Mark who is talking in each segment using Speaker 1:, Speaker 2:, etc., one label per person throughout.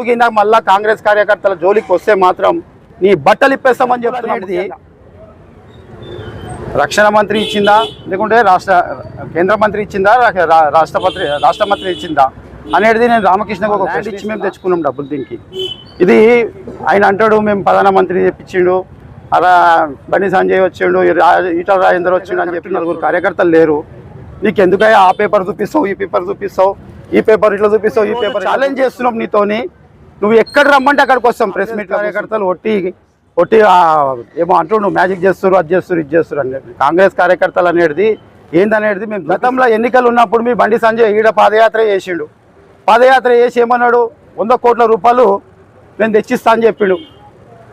Speaker 1: కింద మళ్ళా కాంగ్రెస్ కార్యకర్తల జోలికి వస్తే మాత్రం నీ బట్టలు ఇప్పేస్తామని చెప్తున్నది రక్షణ మంత్రి ఇచ్చిందా లేకుంటే కేంద్ర మంత్రి ఇచ్చిందా రాష్ట్ర మంత్రి ఇచ్చిందా అనేది నేను రామకృష్ణకు ఒక ల్యాండ్ ఇచ్చి మేము తెచ్చుకున్నాం డబ్బులు దీనికి. ఇది ఆయన అంటాడు మేము ప్రధానమంత్రి చెప్పించిండు, అలా బండి సంజయ్ వచ్చిండు, ఈటల రాజేందర్ వచ్చిండు అని చెప్పి నలుగురు కార్యకర్తలు లేరు. నీకు ఎందుకయ్యా ఆ పేపర్ చూపిస్తావు, ఈ పేపర్ చూపిస్తావు, ఈ పేపర్ ఇట్లా చూపిస్తావు, ఈ పేపర్ ఛాలెంజ్ చేస్తున్నాం నీతోని. నువ్వు ఎక్కడ రమ్మంటే అక్కడికి వస్తాం. ప్రెస్ మీట్ కార్యకర్తలు ఒట్టి ఏమో అంటూ నువ్వు మ్యాజిక్ చేస్తారు, అది చేస్తారు, ఇది చేస్తారు అనేది. కాంగ్రెస్ కార్యకర్తలు అనేది ఏందనేది మేము గతంలో ఎన్నికలు ఉన్నప్పుడు మీ బండి సంజయ్ ఈడ పాదయాత్ర చేసిండు. పాదయాత్ర చేసి ఏమన్నాడు, 100 కోట్ల రూపాయలు నేను తెచ్చిస్తా అని చెప్పిండు.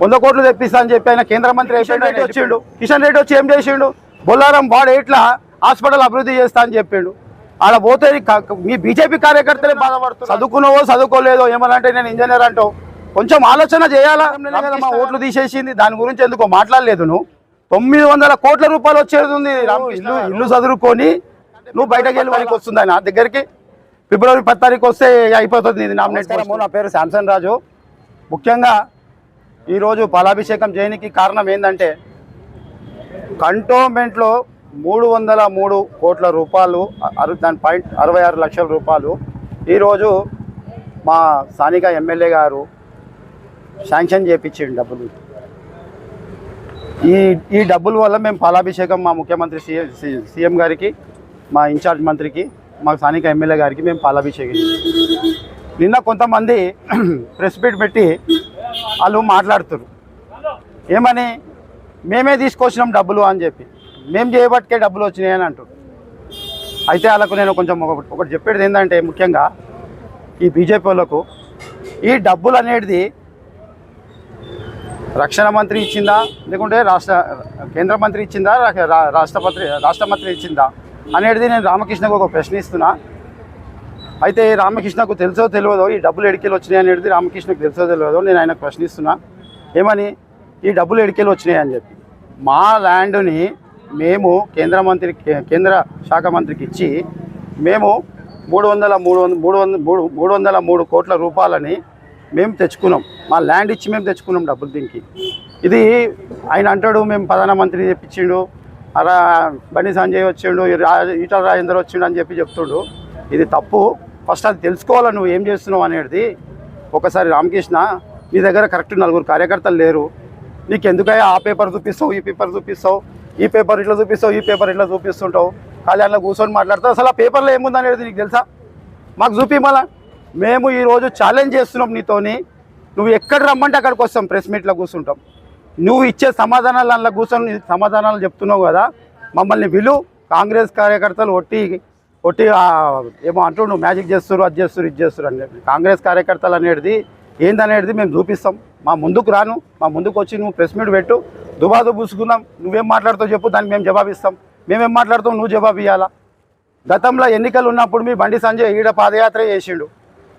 Speaker 1: 100 కోట్లు తెప్పిస్తా అని చెప్పి ఆయన కేంద్ర మంత్రి అయిపోయిండు. వచ్చిండు కిషన్ రెడ్డి వచ్చి ఏం చేసిండు, బొల్లారం వాడు ఎట్లా హాస్పిటల్ అభివృద్ధి చేస్తా అని చెప్పిండు. ఆడ పోతే మీ బీజేపీ కార్యకర్తలే బాధపడుతుంది. చదువుకున్నావో చదువుకోలేదో ఏమనంటే నేను ఇంజనీర్ అంటావు, కొంచెం ఆలోచన చేయాలా. మా ఓట్లు తీసేసింది, దాని గురించి ఎందుకో మాట్లాడలేదు. నువ్వు 900 కోట్ల రూపాయలు వచ్చేది ఉంది. ఇల్లు చదువుకొని నువ్వు బయటకు వెళ్ళి వారికి వస్తుంది ఆయన దగ్గరికి. ఫిబ్రవరి 10 తారీఖు వస్తే అయిపోతుంది ఇది నామినేట్. నా పేరు శాంసన్ రాజు. ముఖ్యంగా ఈరోజు పాలాభిషేకం చేయడానికి కారణం ఏంటంటే కంటోన్మెంట్లో 303 కోట్ల రూపాయలు, దాని 66 లక్షల రూపాయలు ఈరోజు మా స్థానిక ఎమ్మెల్యే గారు శాంక్షన్ చేయించిండు డబ్బులు. ఈ డబ్బుల వల్ల మేము పాలాభిషేకం మా ముఖ్యమంత్రి సీఎం గారికి, మా ఇన్ఛార్జ్ మంత్రికి, మా స్థానిక ఎమ్మెల్యే గారికి మేము పాలాభిషేకం. నిన్న కొంతమంది ప్రెస్ మీట్ పెట్టి వాళ్ళు మాట్లాడుతున్నారు ఏమని, మేమే తీసుకొచ్చినాం డబ్బులు అని చెప్పి, మేము చేయబట్టే డబ్బులు వచ్చినాయి అని అంటారు. అయితే వాళ్ళకు నేను కొంచెం ఒకటి చెప్పేది ఏంటంటే, ముఖ్యంగా ఈ బీజేపీ వాళ్ళకు ఈ డబ్బులు అనేది రక్షణ మంత్రి ఇచ్చిందా లేకుంటే కేంద్ర మంత్రి ఇచ్చిందా, రాష్ట్ర మంత్రి ఇచ్చిందా అనేది నేను రామకృష్ణకు ఒక ప్రశ్న ఇస్తున్నా. అయితే రామకృష్ణకు తెలుసో తెలియదో ఈ డబ్బులు ఎడికెళ్ళి వచ్చినాయి అనేది రామకృష్ణకు తెలుసో తెలియదో నేను ఆయనకు ప్రశ్నిస్తున్నా. ఏమని, ఈ డబ్బులు ఎడికెళ్ళి వచ్చినాయి అని చెప్పి మా ల్యాండ్ని మేము కేంద్ర శాఖ మంత్రికి ఇచ్చి మేము 303 కోట్ల రూపాయలని మేము తెచ్చుకున్నాం. మా ల్యాండ్ ఇచ్చి మేము తెచ్చుకున్నాం డబ్బులు దీనికి. ఇది ఆయన అంటాడు మేము ప్రధానమంత్రి చెప్పించిండు, అలా బండి సంజయ్ వచ్చిండు, ఈటల రాజేందర్ వచ్చిండు అని చెప్పి చెప్తుండు. ఇది తప్పు. ఫస్ట్ అది తెలుసుకోవాలా నువ్వు ఏం చేస్తున్నావు అనేది. ఒకసారి రామకృష్ణ, నీ దగ్గర కరెక్ట్ 4 కార్యకర్తలు లేరు. నీకు ఎందుకయ్యా ఆ పేపర్ చూపిస్తావు, ఈ పేపర్ చూపిస్తావు, ఈ పేపర్ ఇట్లా చూపిస్తావు, ఈ పేపర్ ఇట్లా చూపిస్తుంటావు, కళ్యాణ్లో కూర్చొని మాట్లాడతావు. అసలు ఆ పేపర్లో ఏముందనేది నీకు తెలుసా? మాకు చూపిమలా. మేము ఈరోజు ఛాలెంజ్ చేస్తున్నాం నీతోని. నువ్వు ఎక్కడ రమ్మంటే అక్కడికి వస్తాం. ప్రెస్ మీట్లో కూర్చుంటాం. నువ్వు ఇచ్చే సమాధానాలు అందులో కూర్చొని సమాధానాలు చెప్తున్నావు కదా, మమ్మల్ని కాంగ్రెస్ కార్యకర్తలు ఒట్టి ఏమో అంటూ నువ్వు మ్యాజిక్ చేస్తారు, అది చేస్తారు, ఇది చేస్తారు అనేది. కాంగ్రెస్ కార్యకర్తలు అనేది ఏందనేది మేము చూపిస్తాం. మా ముందుకు రాను, మా ముందుకు వచ్చి నువ్వు ప్రెస్ మీట్ పెట్టు, దుబాదు పూసుకుందాం. నువ్వేం మాట్లాడుతావు చెప్పు, దానికి మేము జవాబిస్తాం. మేమేం మాట్లాడుతాం, నువ్వు జవాబు ఇవ్వాలా. గతంలో ఎన్నికలు ఉన్నప్పుడు మీ బండి సంజయ్ ఈడ పాదయాత్ర చేసిండు.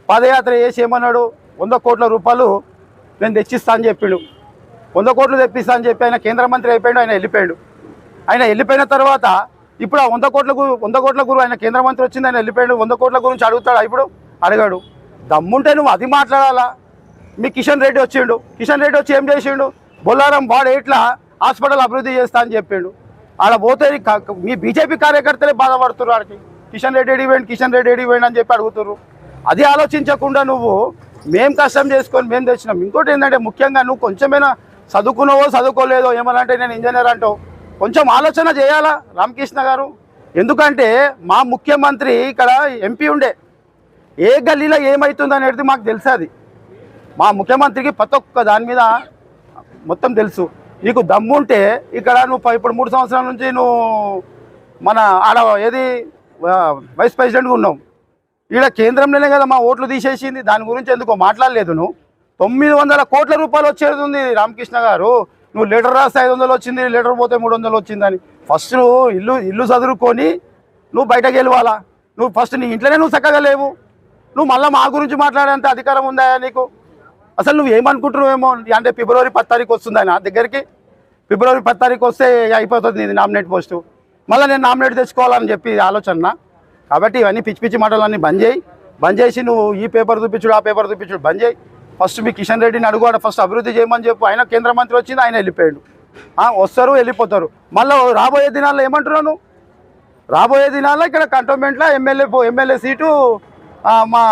Speaker 1: పాదయాత్ర చేసి ఏమన్నాడు, 100 కోట్ల రూపాయలు నేను తెచ్చిస్తా అని చెప్పిండు. 100 కోట్లు తెప్పిస్తా అని చెప్పి ఆయన కేంద్ర మంత్రి అయిపోయాడు. ఆయన వెళ్ళిపోయిన తర్వాత ఇప్పుడు ఆ 100 కోట్ల గురు ఆయన కేంద్ర మంత్రి వచ్చింది, ఆయన వెళ్ళిపోయాడు. 100 కోట్ల గురించి అడుగుతాడు, ఇప్పుడు అడగాడు. దమ్ముంటే నువ్వు అది మాట్లాడాలా. మీ కిషన్ రెడ్డి వచ్చిండు, కిషన్ రెడ్డి వచ్చి ఏం చేసిండు, బొల్లారం వాడు ఎట్లా హాస్పిటల్ అభివృద్ధి చేస్తా అని చెప్పిండు. ఆడ పోతే మీ బీజేపీ కార్యకర్తలే బాధపడుతున్నారు. ఆడికి కిషన్ రెడ్డి ఎడిపోయిండు అని చెప్పి అడుగుతున్నారు. అది ఆలోచించకుండా నువ్వు మేము కష్టం చేసుకొని మేము తెచ్చినాం. ఇంకోటి ఏంటంటే, ముఖ్యంగా నువ్వు కొంచెమైనా చదువుకున్నావో చదువుకోలేదో ఏమనంటే నేను ఇంజనీర్ అంటావు, కొంచెం ఆలోచన చేయాలా రామకృష్ణ గారు. ఎందుకంటే మా ముఖ్యమంత్రి ఇక్కడ ఎంపీ ఉండే, ఏ గల్లీలో ఏమవుతుంది అనేది మాకు తెలుసు. అది మా ముఖ్యమంత్రికి ప్రతి ఒక్క దాని మీద మొత్తం తెలుసు. నీకు దమ్ముంటే ఇక్కడ నువ్వు ఇప్పుడు 3 సంవత్సరాల నుంచి నువ్వు మన ఆడ ఏది వైస్ ప్రెసిడెంట్గా ఉన్నావు. ఈడ కేంద్రంలోనే కదా మా ఓట్లు తీసేసింది, దాని గురించి ఎందుకో మాట్లాడలేదు. నువ్వు 900 కోట్ల రూపాయలు వచ్చేది ఉంది రామకృష్ణ గారు. నువ్వు లీటర్ రాస్తే 500 వచ్చింది, లీటర్ పోతే 300 వచ్చిందని. ఫస్ట్ నువ్వు ఇల్లు చదువుకొని నువ్వు బయటకు వెళ్ళాలా. నువ్వు ఫస్ట్ నీ ఇంట్లోనే నువ్వు చక్కగా లేవు, నువ్వు మళ్ళీ మా గురించి మాట్లాడేంత అధికారం ఉందా నీకు? అసలు నువ్వు ఏమనుకుంటున్నావేమో. అంటే ఫిబ్రవరి 10 తారీఖు వస్తుంది ఆయన దగ్గరికి. ఫిబ్రవరి 10 తారీఖు వస్తే అయిపోతుంది ఇది నామినేట్ పోస్టు. మళ్ళీ నేను నామినేట్ తెచ్చుకోవాలని చెప్పి ఆలోచన. కాబట్టి ఇవన్నీ పిచ్చి పిచ్చి మాటలన్నీ బంద్ చేసి నువ్వు ఈ పేపర్ చూపించుడు, ఆ పేపర్ చూపించుడు బంద్ చేయి. ఫస్ట్ మీ కిషన్ రెడ్డిని అడుగు, ఫస్ట్ అభివృద్ధి చేయమని చెప్పు. ఆయన కేంద్ర మంత్రి వచ్చింది, ఆయన వెళ్ళిపోయాడు. వస్తారు వెళ్ళిపోతారు. మళ్ళీ రాబోయే దినాల్లో ఏమంటున్నాను, రాబోయే దినాల్లో ఇక్కడ కంటోన్మెంట్లో ఎమ్మెల్యే సీటు మా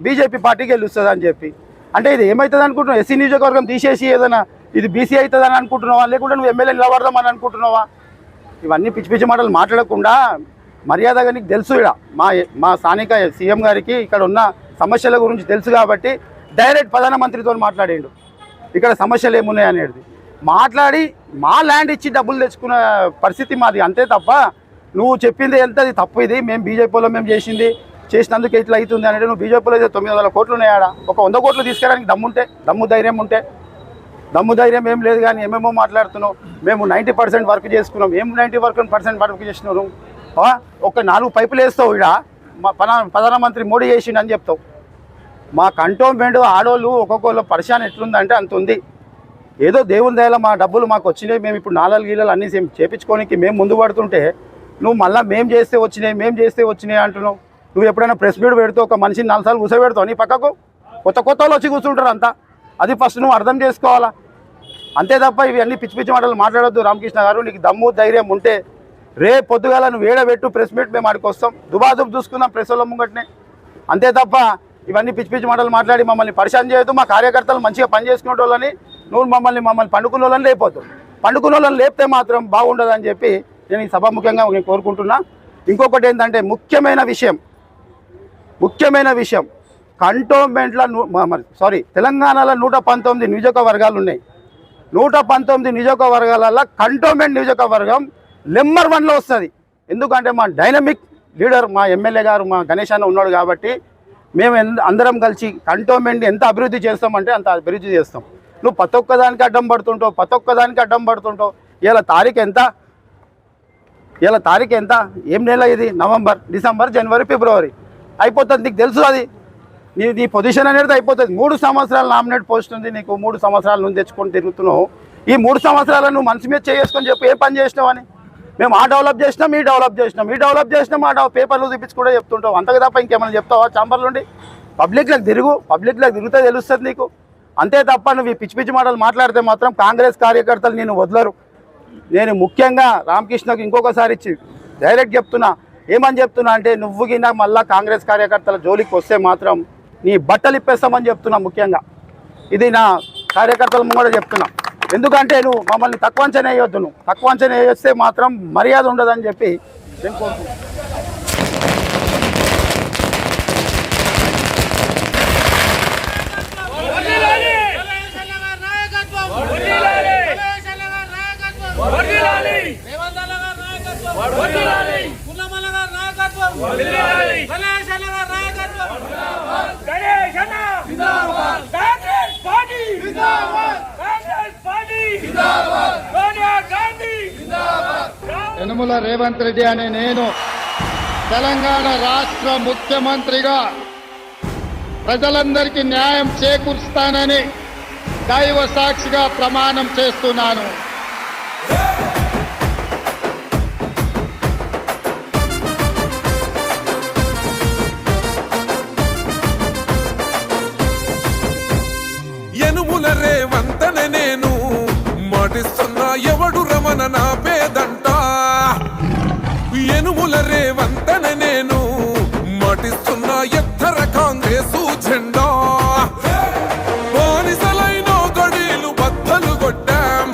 Speaker 1: బీజేపీ పార్టీకి గెలుస్తుంది అని చెప్పి. అంటే ఇది ఏమవుతుంది అనుకుంటున్నావు? ఎస్సీ నియోజకవర్గం తీసేసి ఏదైనా ఇది బీసీ అవుతుందని అనుకుంటున్నావా, లేకుంటే నువ్వు ఎమ్మెల్యే నిలబడదామని అనుకుంటున్నావా? ఇవన్నీ పిచ్చి పిచ్చి మాటలు మాట్లాడకుండా మర్యాదగా నీకు తెలుసు, ఇక్కడ మా స్థానిక సీఎం గారికి ఇక్కడ ఉన్న సమస్యల గురించి తెలుసు కాబట్టి డైరెక్ట్ ప్రధానమంత్రితో మాట్లాడిండు ఇక్కడ సమస్యలు ఏమున్నాయి అనేది. మాట్లాడి మా ల్యాండ్ ఇచ్చి డబ్బులు తెచ్చుకున్న పరిస్థితి మాది, అంతే తప్ప నువ్వు చెప్పింది ఎంత అది తప్పు. ఇది మేము బీజేపీలో మేము చేసినందుకు ఇట్లా అవుతుంది అంటే, నువ్వు బీజేపీలో అయితే 900 కోట్లు ఉన్నాయాడ, ఒక 100 కోట్లు తీసుకెళ్ళడానికి దమ్ము ధైర్యం ఏం లేదు. కానీ ఏమేమో మాట్లాడుతున్నావు. మేము 90% వర్క్ చేసుకున్నాం. ఏం 90% వర్క్ చేసినారు? ఒక 4 పైపులు వేస్తావు, ఇక్కడ మా ప్రధానమంత్రి మోడీ చేసిండు అని చెప్తావు. మా కంటోన్మెంట్ ఆడోళ్ళు ఒక్కొక్కళ్ళు పరిశాన్ ఎట్లుందంటే అంత ఉంది. ఏదో దేవుని దయలో మా డబ్బులు మాకు వచ్చినాయి, మేము ఇప్పుడు 4 గీలలు అన్నీ చేపించుకోనికి మేము ముందు పడుతుంటే నువ్వు మళ్ళీ మేము చేస్తే వచ్చినాయి అంటున్నావు. నువ్వు ఎప్పుడైనా ప్రెస్ మీట్ పెడితే ఒక మనిషిని 4 సార్లు కూర్చోబెడతావు నీ పక్కకు, కొత్త వాళ్ళు వచ్చి కూర్చుంటారు అంతా. అది ఫస్ట్ నువ్వు అర్థం చేసుకోవాలా, అంతే తప్ప ఇవన్నీ పిచ్చి పిచ్చి మాటలు మాట్లాడొద్దు. రామకృష్ణ గారు, నీకు దమ్ము ధైర్యం ఉంటే రేపు పొద్దుగాల నువ్వు వేడబెట్టు ప్రెస్ మీట్, మేము ఆడికి వస్తాం, దుబాదుబు చూసుకుందాం ప్రెస్ వాళ్ళ ముంగట్నే. అంతే తప్ప ఇవన్నీ పిచ్చి పిచ్చి మాటలు మాట్లాడి మమ్మల్ని పరిశాన్ చేయొద్దు. మా కార్యకర్తలు మంచిగా పనిచేసుకునే వాళ్ళని నువ్వు మమ్మల్ని పండుకున్న వాళ్ళని లేకపోతావు. పండుకున్న వాళ్ళని లేపితే మాత్రం బాగుండదని చెప్పి నేను ఈ సభాముఖ్యంగా నేను కోరుకుంటున్నా. ఇంకొకటి ఏంటంటే ముఖ్యమైన విషయం కంటోన్మెంట్లో తెలంగాణలో 119 నియోజకవర్గాలు ఉన్నాయి. 119 నియోజకవర్గాలలో కంటోన్మెంట్ నియోజకవర్గం నెంబర్ 1లో వస్తుంది. ఎందుకంటే మా డైనమిక్ లీడర్ మా ఎమ్మెల్యే గారు మా గణేష్ అన్న ఉన్నాడు కాబట్టి మేము అందరం కలిసి కంటోన్మెంట్ ఎంత అభివృద్ధి చేస్తామంటే అంత అభివృద్ధి చేస్తాం. నువ్వు ప్రతి ఒక్కదానికి అడ్డం పడుతుంటావు. ఇలా తారీఖు ఎంత ఏం నెల ఇది? నవంబర్, డిసెంబర్, జనవరి, ఫిబ్రవరి అయిపోతుంది. నీకు తెలుసు అది నీ పొజిషన్ అనేది అయిపోతుంది. 3 సంవత్సరాలు నామినేట్ పోస్ట్ ఉంది నీకు, 3 సంవత్సరాల నుంచి తెచ్చుకొని తిరుగుతున్నావు. ఈ 3 సంవత్సరాలు నువ్వు మనసు మీద చేసుకొని చెప్పి ఏ పని చేసినావు అని. మేము ఆ డెవలప్ చేసినాం, ఈ డెవలప్ చేసినాం ఆ పేపర్లు చూపించి కూడా చెప్తుంటావు. అంతగా తప్ప ఇంకేమైనా చెప్తావా? చాంబర్లు ఉండి పబ్లిక్లోకి తిరిగితే తెలుస్తుంది నీకు. అంతే తప్ప నువ్వు ఈ పిచ్చి మాటలు మాట్లాడితే మాత్రం కాంగ్రెస్ కార్యకర్తలు నేను వదలరు. నేను ముఖ్యంగా రామకృష్ణకు ఇంకొకసారి ఇచ్చి డైరెక్ట్ చెప్తున్నా, ఏమని చెప్తున్నా అంటే, నువ్వు గిన్నా మళ్ళీ కాంగ్రెస్ కార్యకర్తల జోలికి వస్తే మాత్రం నీ బట్టలు ఇప్పేస్తామని చెప్తున్నా. ముఖ్యంగా ఇది నా కార్యకర్తల ముంగడ చెప్తున్నా. ఎందుకంటే నువ్వు మమ్మల్ని తక్కువ అంచనా వేయొద్దు. నువ్వు తక్కువ అంచనా వేస్తే మాత్రం మర్యాద ఉండదని చెప్పి నేను కోరుకుంటున్నాను.
Speaker 2: యనుమల రేవంత్ రెడ్డి అనే నేను తెలంగాణ రాష్ట్ర ముఖ్యమంత్రిగా ప్రజలందరికీ న్యాయం చేకూరుస్తానని దైవ సాక్షిగా ప్రమాణం చేస్తున్నాను.
Speaker 3: యనుమల రేవంతనే నేను మాటిస్తున్నా, ఎవడు రమణ నా పేదంట. యనుమల రేవంతనే నేను మాటిస్తున్నా, ఎత్తర కాంగ్రెసు జెండా. బానిసలైన గడీలు బద్దలు కొట్టాం,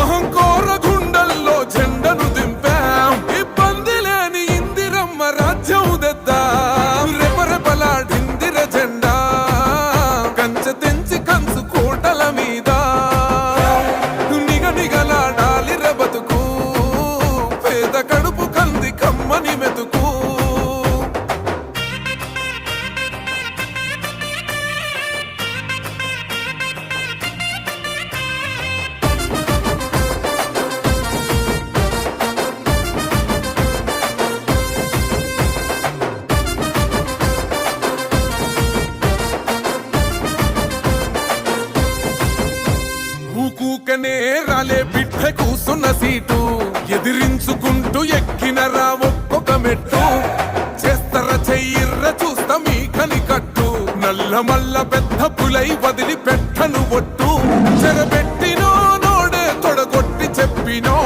Speaker 3: అహంకార గుండెల్లో జెండను దింపాం. ఇబ్బంది లేని ఇందిరమ్మ రాజ్యం తెద్దాం, రెపరెపలాడిందిర జెండా. కంచె తెంచి కంచు కోటల మీద నిగనిగలాడాలి బతుకు, పేద కడుపు కంది కమ్మని మెతుకు. ఊకూకనే రాలే బిడ్డ కూసున్న సీటు, ఎదిరించుకుంటూ ఎక్కినరా ఒక్కొక్క మెట్టు. చేస్తర చెయ్యిర్ర చూస్తా మీ కనికట్టు, నల్ల మల్ల పెద్ద పులై వదిలి పెట్టను ఒట్టు చెరబెట్టినో నోడే తొడగొట్టి చెప్పినో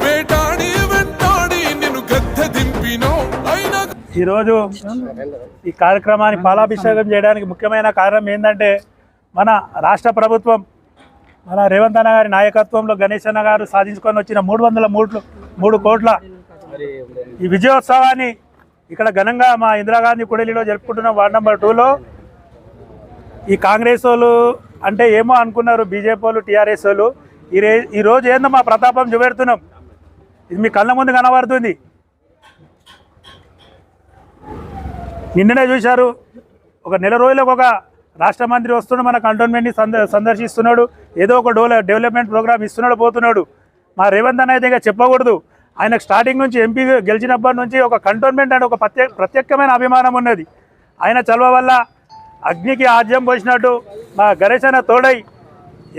Speaker 3: వేటాడి వెంటాడి నిన్ను గద్దె దింపినో అయినా
Speaker 4: ఈరోజు ఈ కార్యక్రమాన్ని పాలాభిషేకం చేయడానికి ముఖ్యమైన కారణం ఏంటంటే మన రాష్ట్ర ప్రభుత్వం మన రేవంత్ అన్న గారి నాయకత్వంలో గణేష్ అన్న గారు సాధించుకొని వచ్చిన 303 కోట్ల ఈ విజయోత్సవాన్ని ఇక్కడ ఘనంగా మా ఇందిరాగాంధీ కుడలిలో జరుపుకుంటున్న వార్డ్ నెంబర్ 2లో ఈ కాంగ్రెస్ వాళ్ళు అంటే ఏమో అనుకున్నారు, బీజేపీ వాళ్ళు, టీఆర్ఎస్ వాళ్ళు. ఈరోజు ఏందో మా ప్రతాపం చూపెడుతున్నాం. ఇది మీ కళ్ళ ముందు కనబడుతుంది. నిన్ననే చూశారు, ఒక నెల రోజులకు ఒక రాష్ట్ర మంత్రి వస్తున్నాడు, మన కంటోన్మెంట్ని సందర్శిస్తున్నాడు, ఏదో ఒక డెవలప్మెంట్ ప్రోగ్రామ్ ఇస్తున్నాడు, పోతున్నాడు. మా రేవంత్ అన్న అయితే ఇంకా చెప్పకూడదు. ఆయనకు స్టార్టింగ్ నుంచి ఎంపీ గెలిచినప్పటి నుంచి ఒక కంటోన్మెంట్ అంటే ఒక ప్రత్యేకమైన అభిమానం ఉన్నది. ఆయన చలవ వల్ల అగ్నికి ఆజ్యం పోసినట్టు మా గణేష్ అన్న తోడై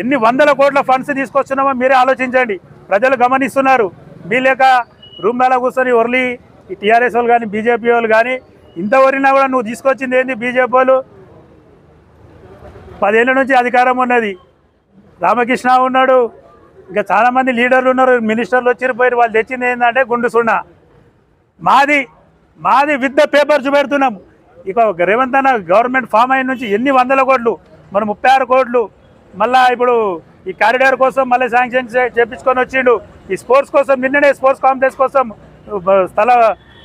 Speaker 4: ఎన్ని వందల కోట్ల ఫండ్స్ తీసుకొస్తున్నామో మీరే ఆలోచించండి. ప్రజలు గమనిస్తున్నారు. మీ లేక రూమ్లలో కూర్చొని ఒర్లి ఈ టీఆర్ఎస్ వాళ్ళు కానీ బీజేపీ వాళ్ళు కానీ ఇంత ఒరినా కూడా నువ్వు తీసుకొచ్చింది ఏంది? బీజేపీ వాళ్ళు 10 ఏళ్ళ నుంచి అధికారం ఉన్నది. రామకృష్ణ ఉన్నాడు, ఇంకా చాలామంది లీడర్లు ఉన్నారు, మినిస్టర్లు వచ్చిపోయారు. వాళ్ళు తెచ్చింది ఏంటంటే గుండు సున్నా. మాది విత్ ద పేపర్ చూపెడుతున్నాం. ఇక రేవంత్ అన్న గవర్నమెంట్ ఫామ్ అయిన నుంచి ఎన్ని వందల కోట్లు, మన 36 కోట్లు. మళ్ళీ ఇప్పుడు ఈ కారిడార్ కోసం మళ్ళీ శాంక్షన్ చేపించుకొని వచ్చిండు. ఈ స్పోర్ట్స్ కోసం నిన్ననే స్పోర్ట్స్ కాంప్లెక్స్ కోసం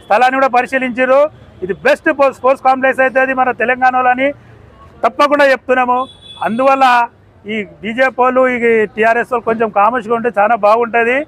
Speaker 4: స్థలాన్ని కూడా పరిశీలించారు. ఇది బెస్ట్ స్పోర్ట్స్ కాంప్లెక్స్ అవుతుంది మన తెలంగాణలో అని తప్పకుండా చెప్తున్నాము. అందువల్ల ఈ బీజేపీ వాళ్ళు ఈ టీఆర్ఎస్ వాళ్ళు కొంచెం కామర్స్గా ఉంటే చాలా బాగుంటుంది.